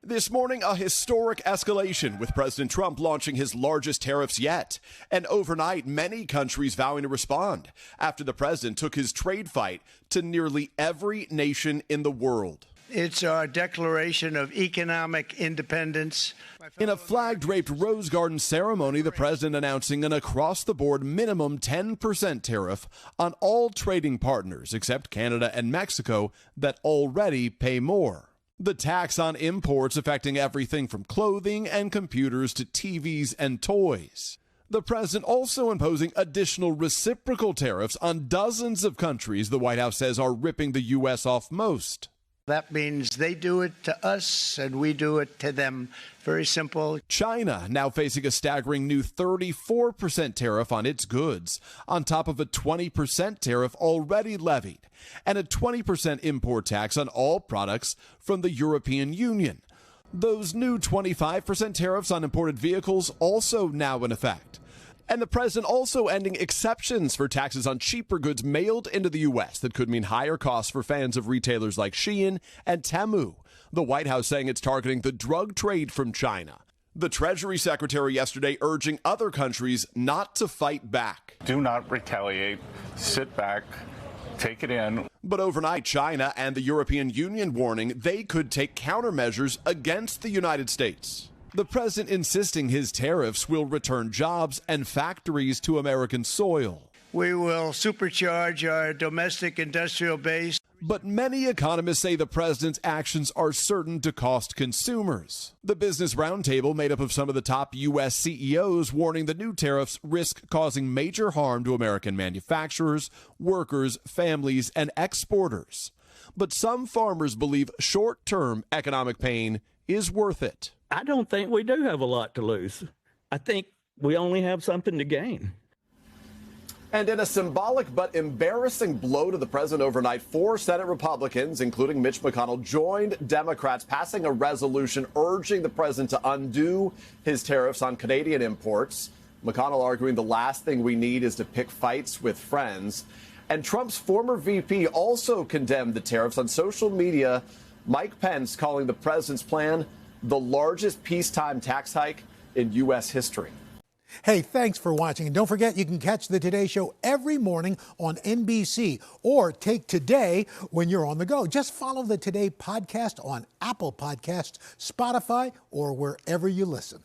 This morning, a historic escalation with President Trump launching his largest tariffs yet. And overnight, many countries vowing to respond after the president took his trade fight to nearly every nation in the world. It's our declaration of economic independence. In a flag-draped Rose Garden ceremony, the president announcing an across-the-board minimum 10% tariff on all trading partners except Canada and Mexico that already pay more. The tax on imports affecting everything from clothing and computers to TVs and toys. The president also imposing additional reciprocal tariffs on dozens of countries the White House says are ripping the U.S. off most. That means they do it to us and we do it to them. Very simple. China now facing a staggering new 34% tariff on its goods, on top of a 20% tariff already levied, and a 20% import tax on all products from the European Union. Those new 25% tariffs on imported vehicles also now in effect. And the president also ending exceptions for taxes on cheaper goods mailed into the U.S. that could mean higher costs for fans of retailers like Shein and Temu. The White House saying it's targeting the drug trade from China. The Treasury Secretary yesterday urging other countries not to fight back. Do not retaliate. Sit back. Take it in. But overnight, China and the European Union warning they could take countermeasures against the United States. The president insisting his tariffs will return jobs and factories to American soil. We will supercharge our domestic industrial base. But many economists say the president's actions are certain to cost consumers. The Business Roundtable, made up of some of the top U.S. CEOs, warning the new tariffs risk causing major harm to American manufacturers, workers, families, and exporters. But some farmers believe short-term economic pain is worth it. I don't think we do have a lot to lose. I think we only have something to gain. And in a symbolic but embarrassing blow to the president overnight, 4 Senate Republicans, including Mitch McConnell, joined Democrats passing a resolution urging the president to undo his tariffs on Canadian imports. McConnell arguing the last thing we need is to pick fights with friends. And Trump's former VP also condemned the tariffs on social media. Mike Pence calling the president's plan the largest peacetime tax hike in U.S. history. Hey, thanks for watching. And don't forget, you can catch the Today Show every morning on NBC or take Today when you're on the go. Just follow the Today podcast on Apple Podcasts, Spotify, or wherever you listen.